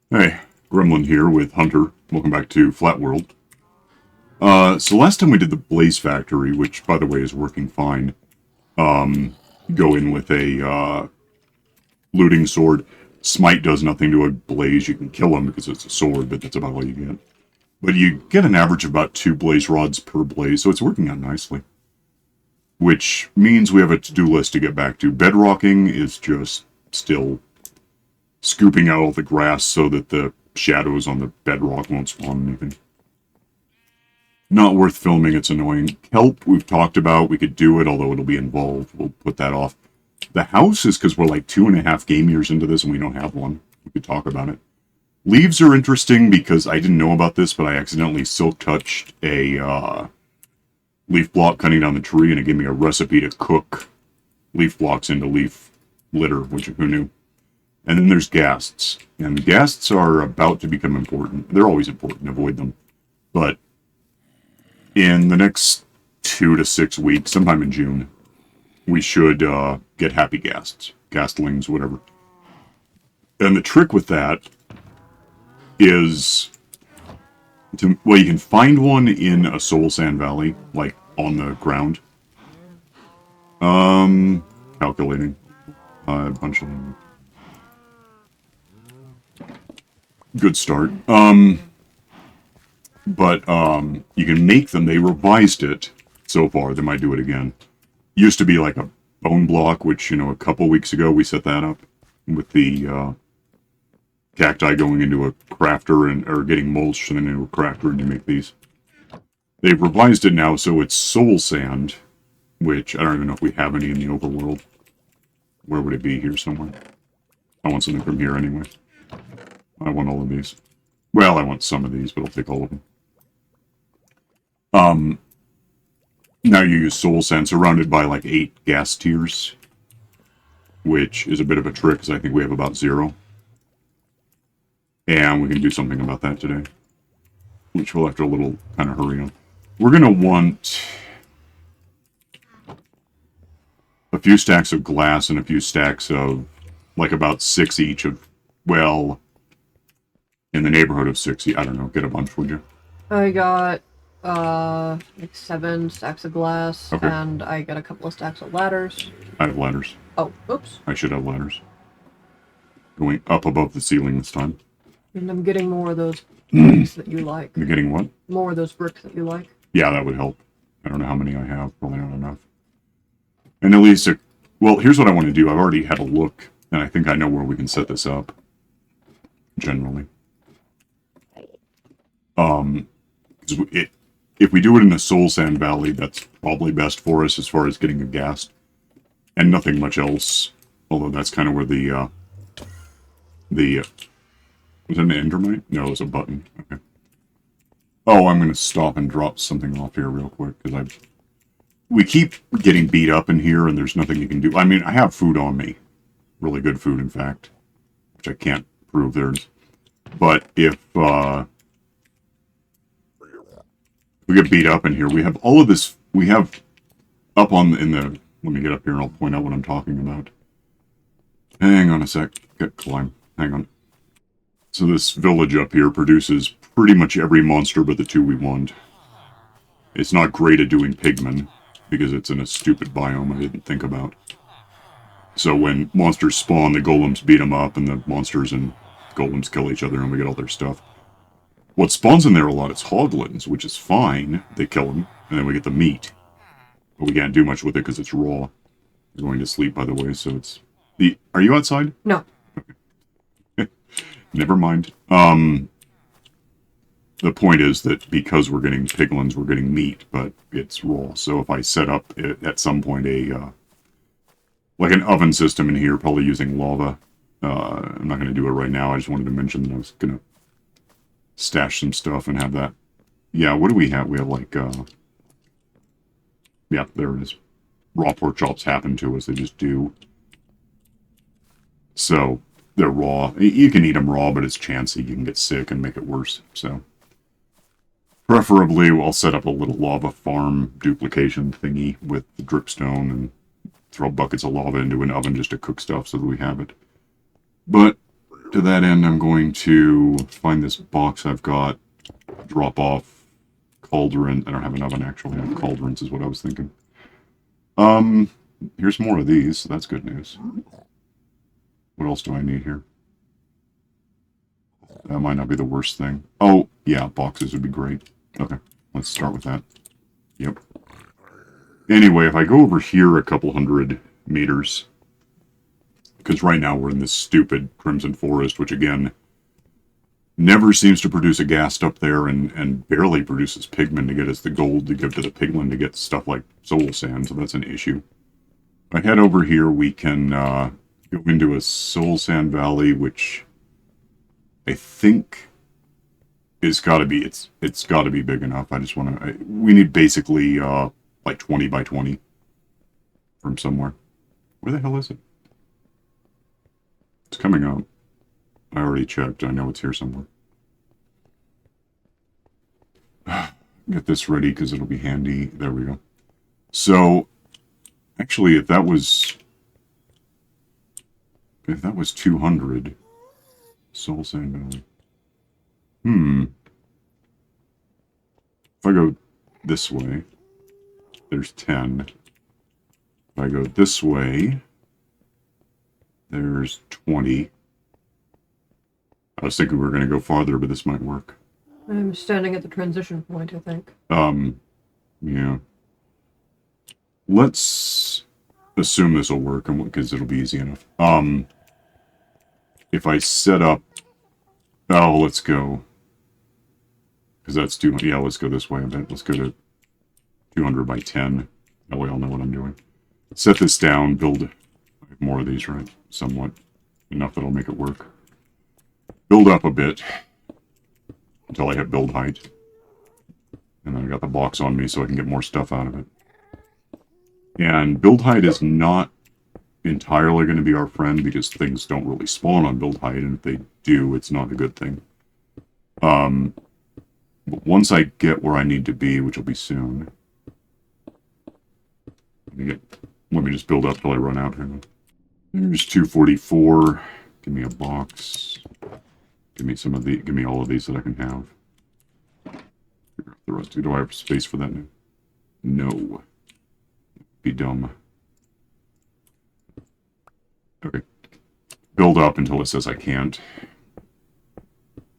Hey, Gremlin here with Hunter. Welcome back to FlatWorld. So last time we did the Blaze Factory, which, by the way, is working fine. Go in with a looting sword. Smite does nothing to a blaze. You can kill him because it's a sword, but that's about all you get. But you get an average of about 2 blaze rods per blaze, so it's working out nicely. Which means we have a to-do list to get back to. Bedrocking is just still scooping out all the grass so that the shadows on the bedrock won't spawn anything. Not worth filming, it's annoying. Kelp, we've talked about, we could do it, although it'll be involved. We'll put that off. The house is because we're like 2.5 game years into this and we don't have one. We could talk about it. Leaves are interesting because I didn't know about this, but I accidentally silk touched a leaf block cutting down the tree, and it gave me a recipe to cook leaf blocks into leaf litter, which who knew? And then there's ghasts. And the ghasts are about to become important. They're always important, avoid them. But in the next 2 to 6 weeks, sometime in June, we should get Happy Ghasts. Ghastlings, whatever. And the trick with that is, well, you can find one in a soul sand valley, like on the ground. Calculating. A bunch of them. Good start. But you can make them. They revised it so far. They might do it again. Used to be like a bone block, which, you know, a couple weeks ago we set that up with the cacti going into a crafter and or getting mulched and then into a crafter, and you make these. They've revised it now, so it's soul sand, which I don't even know if we have any in the overworld. Where would it be? Here somewhere. I want something from here anyway. I want all of these. Well, I want some of these, but I'll take all of them. Now you use soul sand surrounded by like 8 Ghast Tears, which is a bit of a trick because I think we have about 0. And we can do something about that today, which we'll have to a little kind of hurry on. We're going to want a few stacks of glass and a few stacks of, like, about 6 each of, well, in the neighborhood of 60. I don't know. Get a bunch, would you? I got like 7 stacks of glass, Okay. and I got a couple of stacks of ladders. I have ladders. Oh, oops. I should have ladders. Going up above the ceiling this time. And I'm getting more of those bricks that you like. You're getting what? More of those bricks that you like. Yeah, that would help. I don't know how many I have. Probably not enough. And at least, well, here's what I want to do. I've already had a look, and I think I know where we can set this up. Generally. If we do it in the Soul Sand Valley, that's probably best for us as far as getting a ghast. And nothing much else. Although that's kind of where was it an endermite? No, it was a button. Okay. Oh, I'm going to stop and drop something off here real quick, because we keep getting beat up in here, and there's nothing you can do. I mean, I have food on me. Really good food, in fact. Which I can't prove there's. But if we get beat up in here, we have all of this. We have up in the. Let me get up here and I'll point out what I'm talking about. Hang on a sec. Climb. Hang on. So this village up here produces pretty much every monster but the 2 we want. It's not great at doing pigmen, because it's in a stupid biome I didn't think about. So when monsters spawn, the golems beat them up, and the monsters and golems kill each other, and we get all their stuff. What spawns in there a lot is hoglins, which is fine. They kill them, and then we get the meat. But we can't do much with it because it's raw. I'm going to sleep, by the way, so it's... Are you outside? No. Never mind. The point is that because we're getting piglins, we're getting meat, but it's raw. So if I set up at some point like an oven system in here, probably using lava. I'm not going to do it right now. I just wanted to mention that I was going to stash some stuff and have that. Yeah, what do we have? We have like, yeah, there it is. Raw pork chops happen to us. They just do. So they're raw. You can eat them raw, but it's chancy. You can get sick and make it worse. So preferably, I'll set up a little lava farm duplication thingy with the dripstone and throw buckets of lava into an oven just to cook stuff so that we have it. But to that end, I'm going to find this box I've got, drop off cauldron. I don't have an oven, actually. I have cauldrons is what I was thinking. Here's more of these, so that's good news. What else do I need here? That might not be the worst thing. Oh, yeah, boxes would be great. Okay, let's start with that. Yep. Anyway, if I go over here a couple 100 meters, because right now we're in this stupid Crimson Forest, which again, never seems to produce a ghast up there and barely produces pigment to get us the gold to give to the piglin to get stuff like soul sand, so that's an issue. If I head over here, we can go into a soul sand valley, which I think is got to be, it's got to be big enough. I just want to, we need basically like 20 by 20 from somewhere. Where the hell is it? It's coming up. I already checked. I know it's here somewhere. Get this ready because it'll be handy. There we go. So, actually, if that was 200, soul sand valley. If I go this way, there's 10. If I go this way, there's 20. I was thinking we were going to go farther, but this might work. I'm standing at the transition point, I think. Yeah. Let's assume this will work, because it'll be easy enough. If I set up... Oh, let's go. Because that's 200. Yeah, let's go this way a bit. Let's go to 200 by 10. That way I'll know what I'm doing. Set this down, build more of these, right? Somewhat. Enough that'll make it work. Build up a bit until I hit build height. And then I got the box on me so I can get more stuff out of it. And build height is not entirely going to be our friend because things don't really spawn on build height, and if they do, it's not a good thing. But once I get where I need to be, which will be soon, let me just build up till I run out here. There's 244. Give me a box. Give me all of these that I can have. The rest. Do I have space for that now? No. Be dumb. Okay. Build up until it says I can't.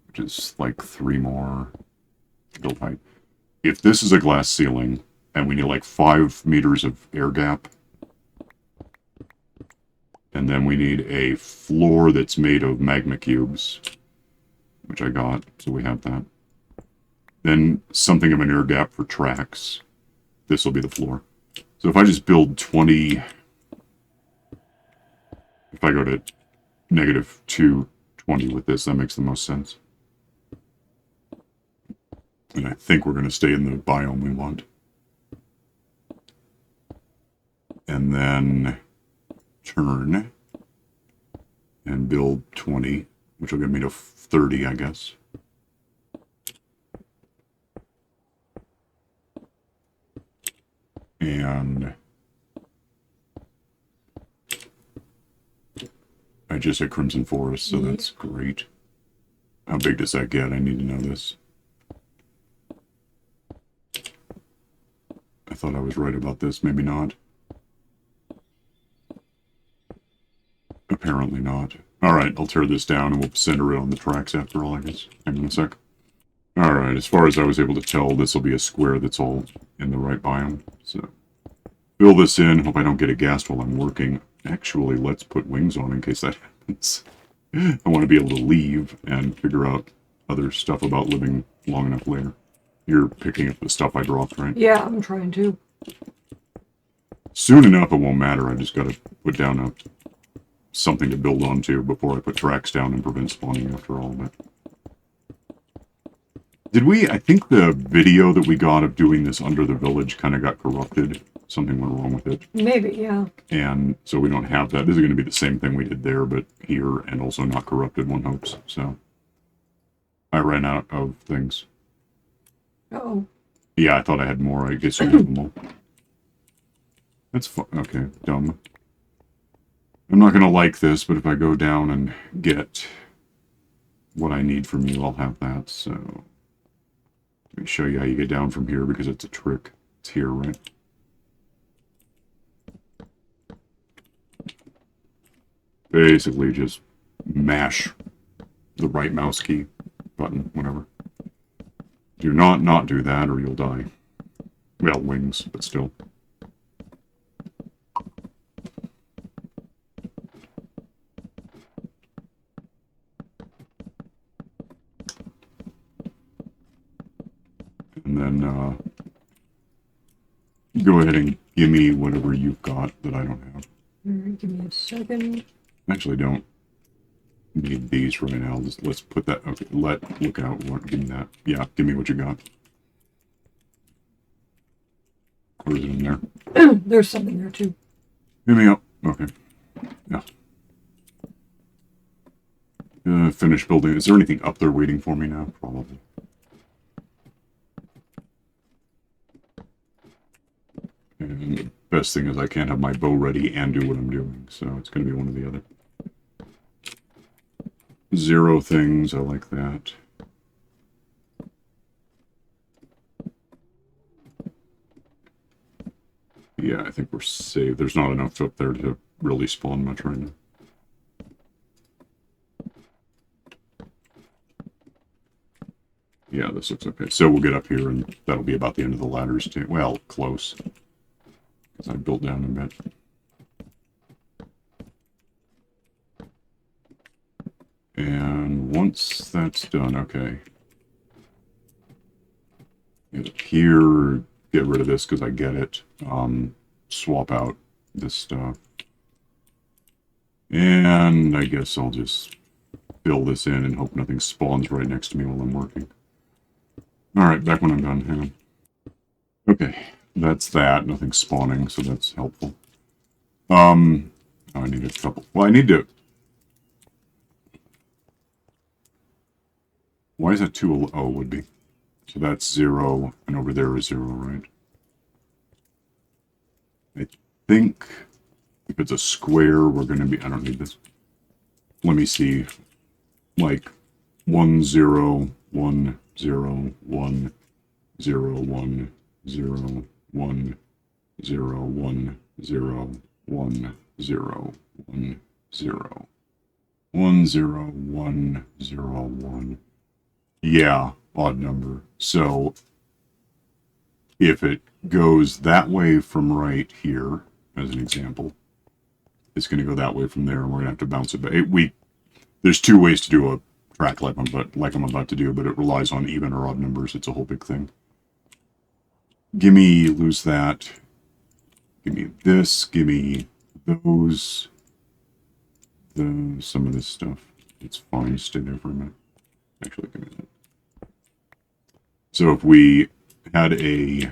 Which is like 3 more. Build height. If this is a glass ceiling, and we need like 5 meters of air gap, and then we need a floor that's made of magma cubes, which I got, so we have that. Then something of an air gap for tracks. This will be the floor. So if I just build 20... If I go to negative 220 with this, that makes the most sense. And I think we're going to stay in the biome we want. And then turn and build 20, which will get me to 30, I guess. And I just hit Crimson Forest, so that's great. How big does that get? I need to know this. I thought I was right about this, maybe not. Apparently not. Alright, I'll tear this down and we'll center it on the tracks after all, I guess. Hang on a sec. Alright, as far as I was able to tell, this will be a square that's all in the right biome. So, fill this in. Hope I don't get a ghast while I'm working. Actually, let's put wings on in case that happens. I want to be able to leave and figure out other stuff about living long enough later. You're picking up the stuff I dropped, right? Yeah, I'm trying to. Soon enough, it won't matter. I just got to put down something to build onto before I put tracks down and prevent spawning after all of it. Did we... I think the video that we got of doing this under the village kind of got corrupted. Something went wrong with it. Maybe, yeah. And so we don't have that. This is going to be the same thing we did there, but here, and also not corrupted, one hopes. So, I ran out of things. Uh-oh. Yeah, I thought I had more. I guess you have them all. That's fun. Okay, dumb. I'm not going to like this, but if I go down and get what I need from you, I'll have that, so... Let me show you how you get down from here, because it's a trick. It's here, right? Basically, just mash the right mouse key button, whatever. Do not do that, or you'll die. Well, wings, but still. And then, go ahead and give me whatever you've got that I don't have. Alright, give me a second. Actually, don't need these right now. Let's put that... Okay, look out. Give me that. Yeah, give me what you got. Or is it in there? There's something there too. Give me up. Okay. Yeah. Finish building. Is there anything up there waiting for me now? Probably. And the best thing is I can't have my bow ready and do what I'm doing, so it's going to be one or the other. 0 things, I like that. Yeah, I think we're safe. There's not enough up there to really spawn much right now. Yeah, this looks okay. So we'll get up here, and that'll be about the end of the ladders, too. Well, close. Because I built down a bit. And once that's done, okay. Get up here, get rid of this because I get it. Swap out this stuff. And I guess I'll just fill this in and hope nothing spawns right next to me while I'm working. Alright, back when I'm done. Hang on. Okay, that's that. Nothing's spawning, so that's helpful. Oh, I need a couple. Well, I need to... Why is that 2? Oh, it would be. So that's 0, and over there is 0, right? I think if it's a square, we're going to be... I don't need this. Let me see. Like 1, 0, 1, 0, 1, 0, 1, 0, 1, 0, 1, 0, 1, 0, 1, 0, 1, 0, 1, 0, 1. Yeah, odd number. So if it goes that way from right here, as an example, it's going to go that way from there, and we're going to have to bounce it back. There's 2 ways to do a track like I'm about to do, but it relies on even or odd numbers. It's a whole big thing. Give me, lose that. Give me this. Give me those. Some of this stuff. It's fine. Stay there for a minute. Actually, give me that. So if we had a...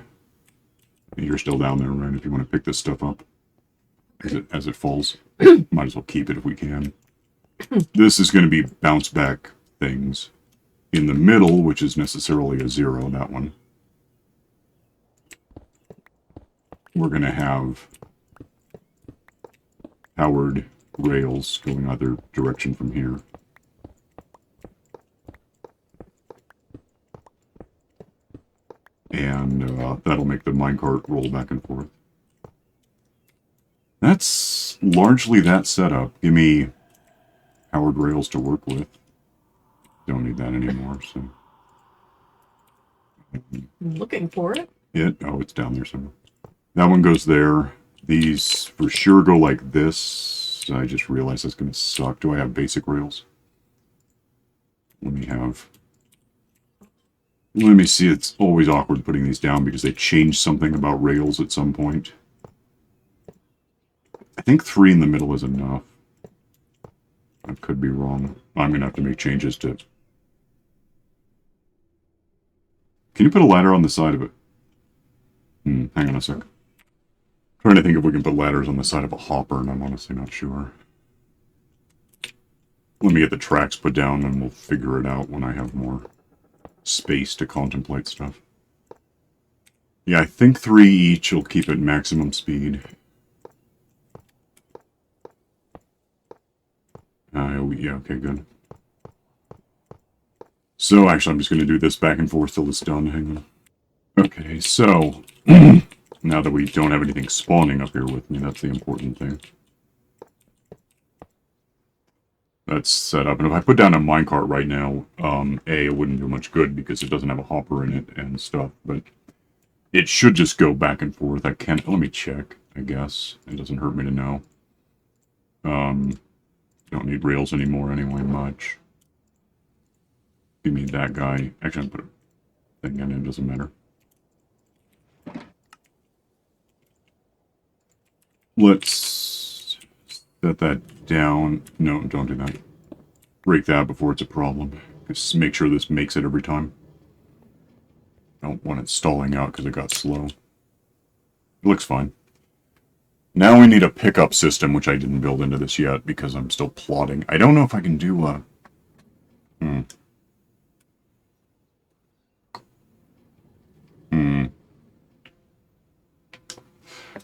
You're still down there, right? If you want to pick this stuff up as it falls, might as well keep it if we can. This is going to be bounce back things. In the middle, which is necessarily a 0, that one, we're going to have powered rails going either direction from here. And that'll make the minecart roll back and forth. That's largely that setup. Give me powered rails to work with. Don't need that anymore, so... I'm looking for it. Oh, it's down there somewhere. That one goes there. These for sure go like this. I just realized that's going to suck. Do I have basic rails? Let me see. It's always awkward putting these down because they changed something about rails at some point. I think 3 in the middle is enough. I could be wrong. I'm going to have to make changes to... Can you put a ladder on the side of it? Hang on a sec. Trying to think if we can put ladders on the side of a hopper, and I'm honestly not sure. Let me get the tracks put down, and we'll figure it out when I have more space to contemplate stuff. Yeah, I think 3 each will keep it maximum speed. Yeah, okay, good. So, actually, I'm just going to do this back and forth till it's done. Hang on. Okay, so, now that we don't have anything spawning up here with me, that's the important thing. That's set up. And if I put down a minecart right now, A, it wouldn't do much good because it doesn't have a hopper in it and stuff, but it should just go back and forth. I can't, let me check, I guess. It doesn't hurt me to know. Don't need rails anymore anyway, much. Give me that guy. Actually, I'll put a thing in it, doesn't matter. Let's set that down. No, don't do that. Break that before it's a problem. Just make sure this makes it every time. I don't want it stalling out because it got slow. It looks fine. Now we need a pickup system, which I didn't build into this yet because I'm still plotting. I don't know if I can do a...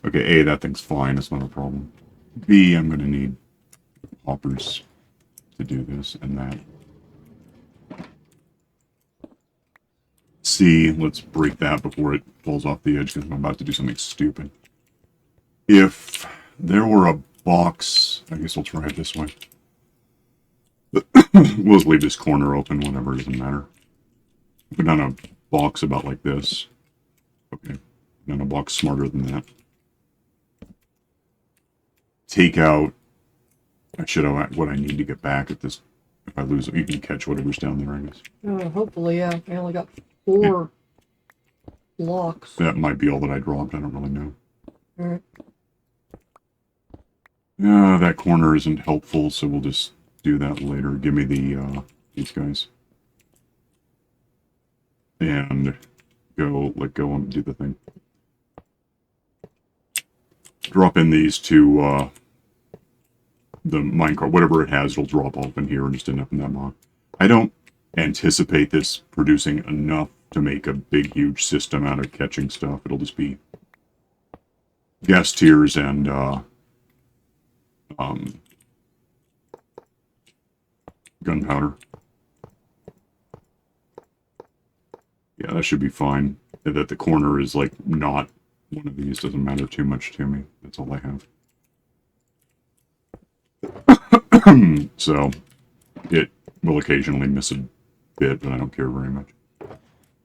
Okay, A, that thing's fine. It's not a problem. B, I'm going to need hoppers to do this and that. C, let's break that before it falls off the edge because I'm about to do something stupid. If there were a box, I guess I'll try it this way. We'll just leave this corner open, whatever, it doesn't matter. Put down a box about like this. Okay, then a box smarter than that. Take out, I should have what I need to get back at this. If I lose it, you can catch whatever's down there, I guess. Hopefully, yeah. I only got 4 blocks. That might be all that I dropped, I don't really know. Alright. That corner isn't helpful, so we'll just do that later. Give me the, these guys. And let go and do the thing. Drop in these to, the minecart, whatever it has, it'll drop off in here and just end up in that mod. I don't anticipate this producing enough to make a big, huge system out of catching stuff. It'll just be Ghast Tears and, gunpowder. Yeah, that should be fine. That the corner is, like, not one of these doesn't matter too much to me. That's all I have. So, it will occasionally miss a bit, but I don't care very much.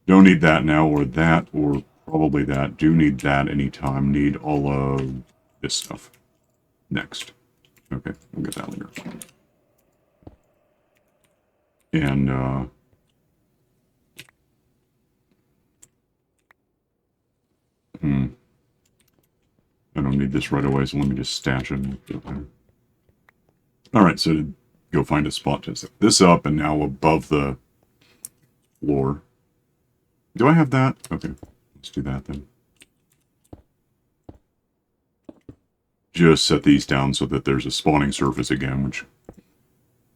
Don't need that now, or that, or probably that. Do need that anytime. Need all of this stuff. Next. Okay, we'll get that later. And, I don't need this right away, so let me just stash it. Alright, so go find a spot to set this up, and now above the floor. Do I have that? Okay, let's do that then. Just set these down so that there's a spawning surface again, which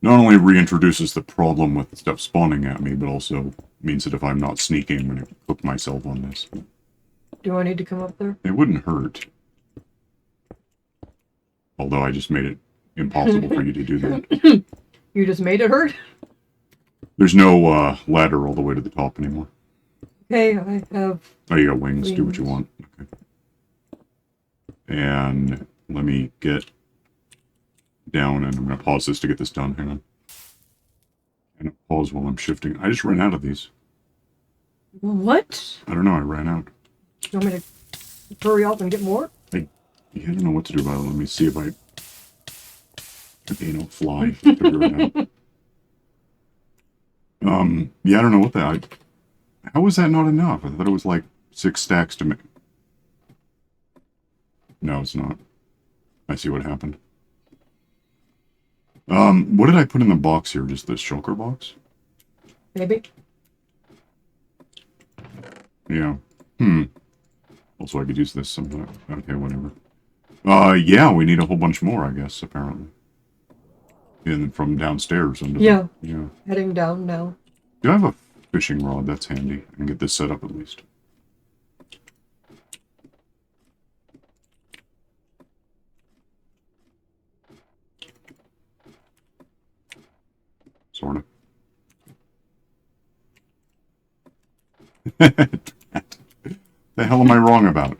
not only reintroduces the problem with stuff spawning at me, but also means that if I'm not sneaking, I'm going to cook myself on this. Do I need to come up there? It wouldn't hurt. Although I just made it impossible for you to do that. You just made it hurt? There's no ladder all the way to the top anymore. Okay, I have... Oh, you got wings. Do what you want. Okay. And let me get down, and I'm going to pause this to get this done. Hang on. And pause while I'm shifting. I just ran out of these. What? I don't know. I ran out. You want me to hurry up and get more? I don't know what to do about it. Let me see if I... Okay, fly. Figure it out. Yeah, I don't know what that... How was that not enough? I thought it was like 6 stacks to make. No, it's not. I see what happened. What did I put in the box here? Just the shulker box? Maybe. Yeah. Also, I could use this sometime. Okay, whatever. Yeah, we need a whole bunch more, I guess, apparently. And from downstairs. Yeah. Yeah. Heading down now. Do I have a fishing rod? That's handy. I can get this set up at least. Sort of. The hell am I wrong about?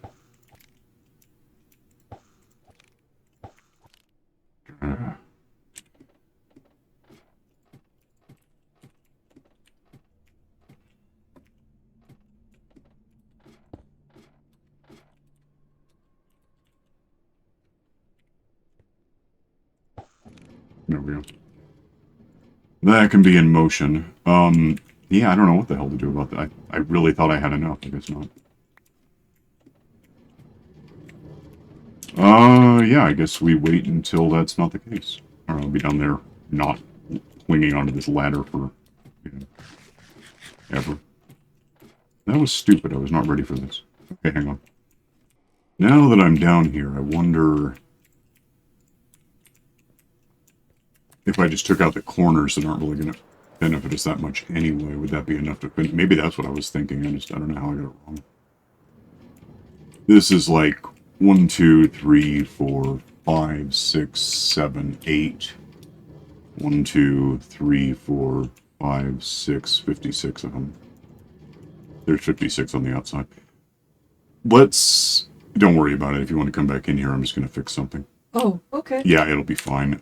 There we go. That can be in motion. Yeah, I don't know what the hell to do about that. I really thought I had enough. I guess not. Yeah, I guess we wait until that's not the case. Or I'll be down there not clinging onto this ladder for, ever. That was stupid. I was not ready for this. Okay, hang on. Now that I'm down here, I wonder if I just took out the corners that aren't really going to benefit us that much anyway. Would that be enough to finish? Maybe that's what I was thinking. I don't know how I got it wrong. This is like 1, 2, 3, 4, 5, 6, 7, 8. 1, 2, 3, 4, 5, 6, 56 of them. There's 56 on the outside. Don't worry about it. If you want to come back in here, I'm just going to fix something. Oh, okay. Yeah, it'll be fine.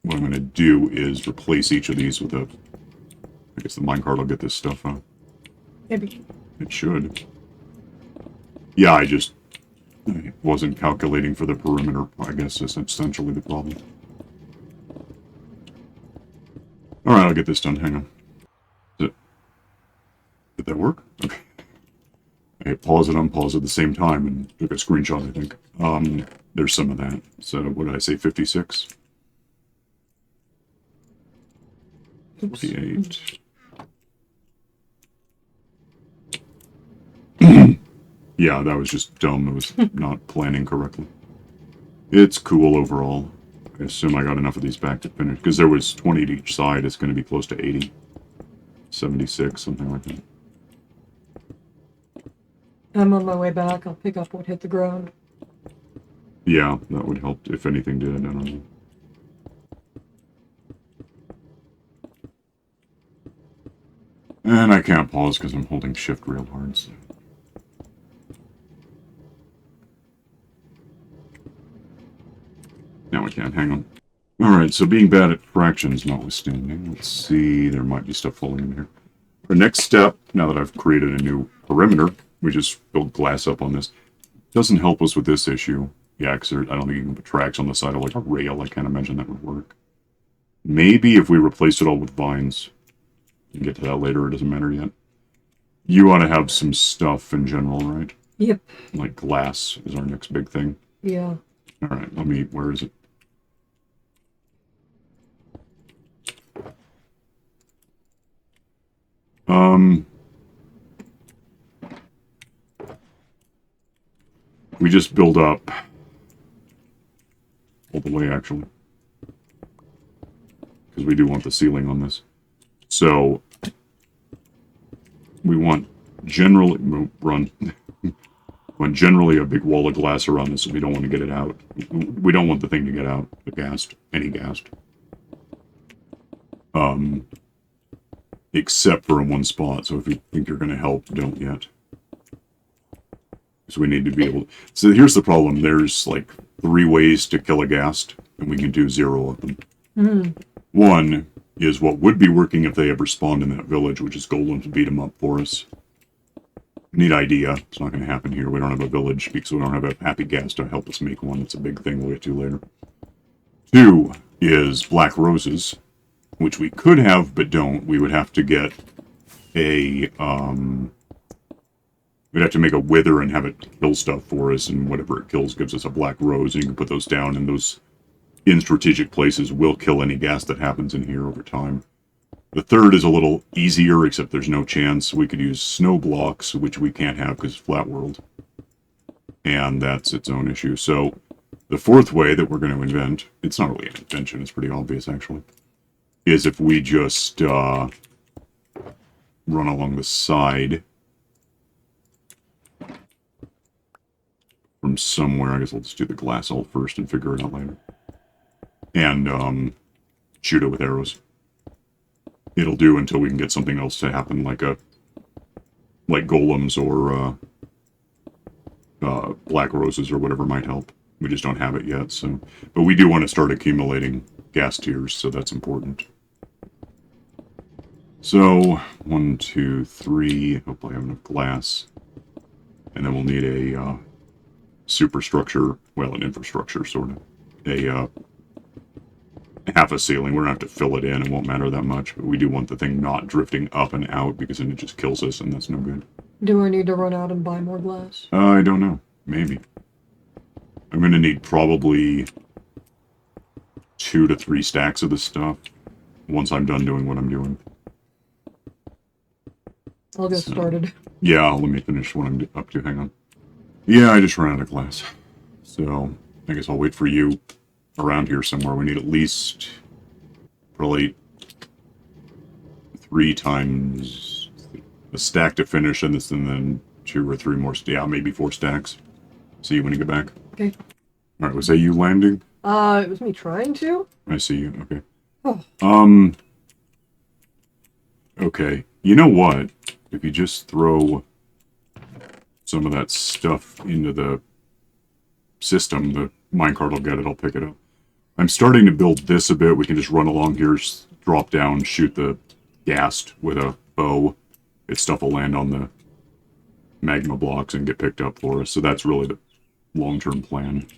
What I'm going to do is replace each of these with a... I guess the minecart will get this stuff out. Maybe. It should. Yeah, I wasn't calculating for the perimeter. I guess that's essentially the problem. Alright, I'll get this done. Hang on. Did that work? Okay. I hit pause and unpause at the same time and took a screenshot, I think. There's some of that. So, what did I say, 56? 58. Yeah, that was just dumb. It was not planning correctly. It's cool overall. I assume I got enough of these back to finish. Because there was 20 to each side. It's going to be close to 80. 76, something like that. I'm on my way back. I'll pick up what hit the ground. Yeah, that would help if anything did. I don't know. And I can't pause because I'm holding shift real hard. So. Now I can. Hang on. Alright, so being bad at fractions notwithstanding, let's see, there might be stuff falling in here. Our next step, now that I've created a new perimeter, we just build glass up on this. Doesn't help us with this issue. Yeah, because I don't think you can put tracks on the side of like a rail. I can't imagine that would work. Maybe if we replaced it all with vines. We can get to that later, it doesn't matter yet. You want to have some stuff in general, right? Yep. Like glass is our next big thing. Yeah. Alright, where is it? We just build up all the way, actually. Because we do want the ceiling on this. So, we want generally... want generally a big wall of glass around this, so we don't want to get it out. We don't want the thing to get out. The ghast. Any ghast. Except for in one spot, so if you think you're going to help, don't yet. So we need to be able... So here's the problem. There's like 3 ways to kill a ghast, and we can do 0 of them. One is what would be working if they ever spawned in that village, which is golems to beat them up for us. Neat idea. It's not going to happen here. We don't have a village because we don't have a Happy Ghasts to help us make one. That's a big thing we'll get to later. 2 is black roses, which we could have but don't. We would have to get a... We'd have to make a wither and have it kill stuff for us, and whatever it kills gives us a black rose, and you can put those down, and those in strategic places will kill any ghast that happens in here over time. The 3rd is a little easier, except there's no chance. We could use snow blocks, which we can't have because it's FlatWorld. And that's its own issue. So, the 4th way that we're going to invent, it's not really an invention, it's pretty obvious actually, is if we just run along the side from somewhere. I guess I'll just do the glass all first and figure it out later. And shoot it with arrows. it'll do until we can get something else to happen, like golems or black roses or whatever might help. We just don't have it yet. So, but we do want to start accumulating Ghast Tears, so that's important. So 1, 2, 3. Hopefully, I have enough glass, and then we'll need a superstructure. Well, an infrastructure, sort of. A half a ceiling. We're gonna have to fill it in. It won't matter that much, but we do want the thing not drifting up and out because then it just kills us, and that's no good. Do I need to run out and buy more glass? I don't know. Maybe. I'm gonna need probably 2 to 3 stacks of this stuff once I'm done doing what I'm doing. I'll get started. Yeah, let me finish what I'm up to. Hang on. Yeah, I just ran out of glass. So, I guess I'll wait for you around here somewhere. We need at least probably 3 times a stack to finish, and then 2 or 3 more. Yeah, maybe 4 stacks. See you when you get back. Okay. All right, was that you landing? It was me trying to. I see you. Okay. Oh. Okay. You know what? If you just throw some of that stuff into the system, the minecart will get it. I'll pick it up. I'm starting to build this a bit. We can just run along here, drop down, shoot the ghast with a bow. Its stuff will land on the magma blocks and get picked up for us. So that's really the long-term plan.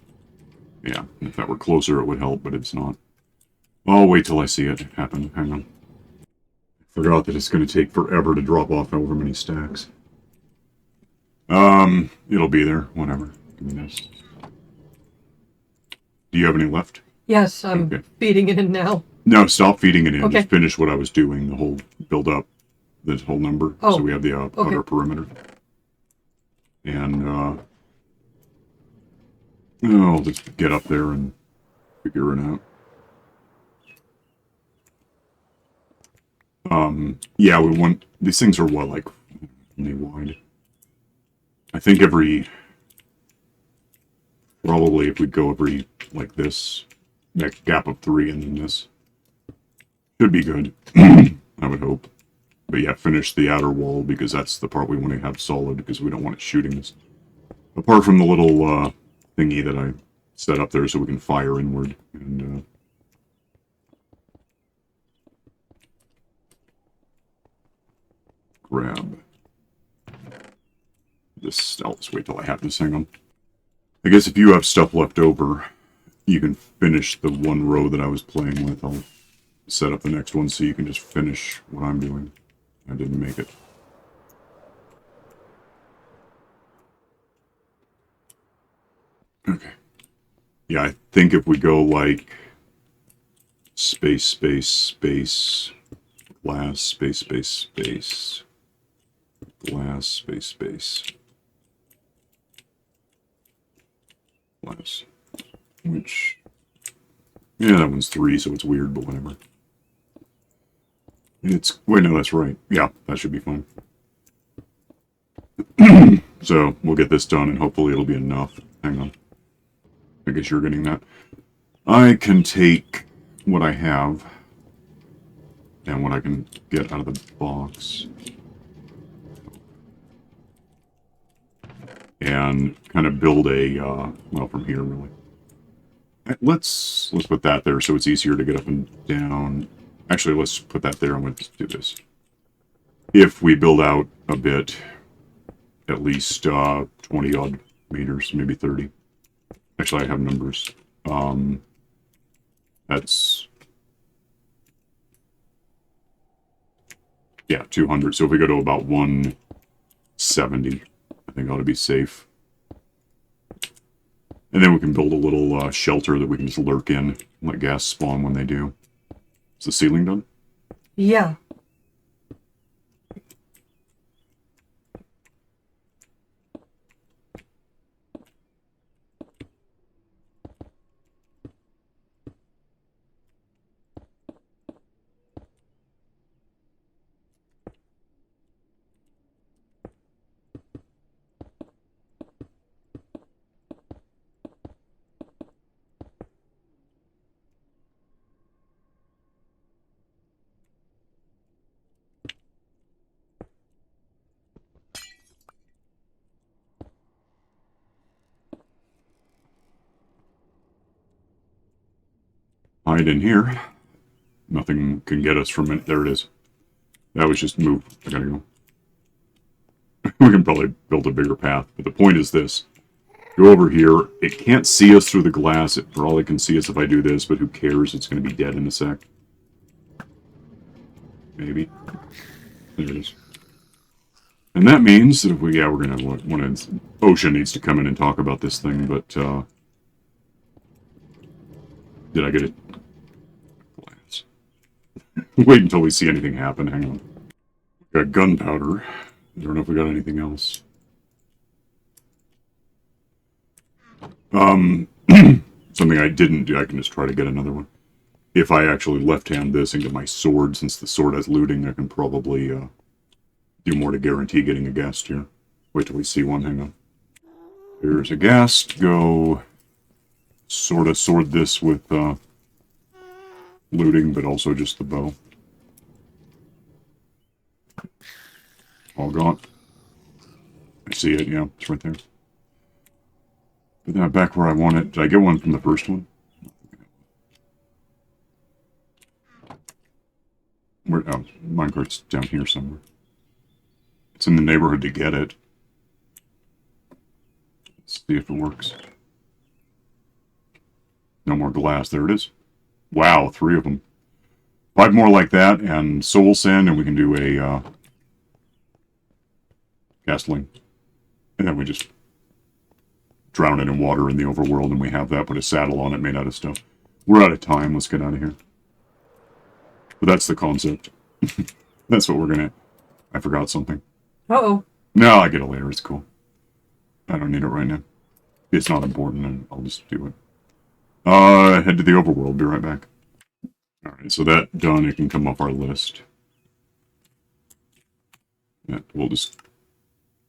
Yeah, if that were closer, it would help, but it's not. I'll wait till I see it happen. Hang on. Forgot that it's going to take forever to drop off however many stacks. It'll be there. Whatever. Give me this. Do you have any left? Yes, I'm feeding it in now. No, stop feeding it in. Okay. Just finish what I was doing, the whole build-up, the whole number. Oh. So we have the outer perimeter. And, I'll just get up there and figure it out. Yeah, we want... These things are, what, like, knee wide? I think probably if we go every, like this, that gap of 3 and then this. Should be good, I would hope. But yeah, finish the outer wall, because that's the part we want to have solid, because we don't want it shooting us. Apart from the little, thingy that I set up there so we can fire inward, and, grab this. I'll just wait till I have this. Hang on. I guess if you have stuff left over, you can finish the one row that I was playing with. I'll set up the next one so you can just finish what I'm doing. I didn't make it. Okay. Yeah, I think if we go like space, space, space, glass, space, space, space, glass, space, space, glass, which, yeah, that one's 3, so it's weird, but whatever. Wait, no, that's right. Yeah, that should be fine. So, we'll get this done, and hopefully it'll be enough. Hang on. I guess you're getting that. I can take what I have, and what I can get out of the box, and kind of build a, well, from here, really. Let's put that there so it's easier to get up and down. Actually, let's put that there. I'm going to do this. If we build out a bit, at least 20-odd meters, maybe 30. Actually, I have numbers. That's... yeah, 200. So if we go to about 170, I think ought to be safe. And then we can build a little shelter that we can just lurk in, let ghast spawn when they do. Is the ceiling done? Yeah. Hide in here. Nothing can get us from it. There it is. That was just move. I gotta go. We can probably build a bigger path, but the point is this. Go over here. It can't see us through the glass. It probably can see us if I do this, but who cares? It's going to be dead in a sec. Maybe. There it is. And that means that if we, we're going to have one of Ocean needs to come in and talk about this thing, but, did I get it? Glass. Wait until we see anything happen. Hang on. We got gunpowder. I don't know if we got anything else. Something I didn't do, I can just try to get another one. If I actually left-hand this and get my sword, since the sword has looting, I can probably, do more to guarantee getting a ghast here. Wait till we see one, hang on. There's a ghast, go sort of sword this with, looting, but also just the bow. All gone. I see it, yeah, it's right there. Put that back where I want it. Did I get one from the first one? Where? Oh, minecart's down here somewhere. It's in the neighborhood to get it. Let's see if it works. No more glass. There it is. Wow, 3 of them. 5 more like that, and soul sand, and we can do a Ghastling. And then we just drown it in water in the overworld, and we have that, put a saddle on it made out of stuff. We're out of time. Let's get out of here. But that's the concept. That's what we're gonna... I forgot something. Uh-oh. No, I get it later. It's cool. I don't need it right now. It's not important, and I'll just do it. Head to the overworld. Be right back. Alright, so that done. It can come off our list. Yeah, we'll just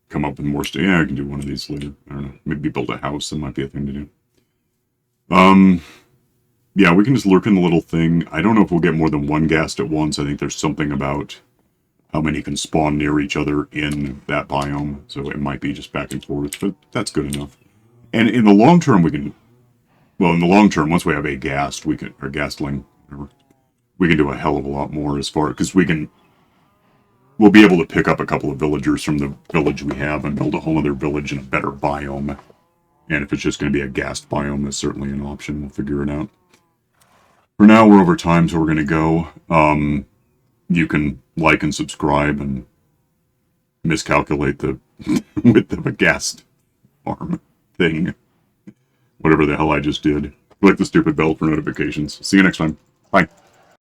come up with more stuff. Yeah, I can do one of these later. I don't know. Maybe build a house. That might be a thing to do. Yeah, we can just lurk in the little thing. I don't know if we'll get more than one ghast at once. I think there's something about how many can spawn near each other in that biome. So it might be just back and forth, but that's good enough. And in the long term, we can... Well, in the long term, once we have a ghast, we can... Or ghastling, whatever. We can do a hell of a lot more as far... Because we can... We'll be able to pick up a couple of villagers from the village we have and build a whole other village in a better biome. And if it's just going to be a ghast biome, that's certainly an option. We'll figure it out. For now, we're over time, so we're going to go. You can like and subscribe and miscalculate the width of a Ghast Farm thing. Whatever the hell I just did. Click the stupid bell for notifications. See you next time. Bye.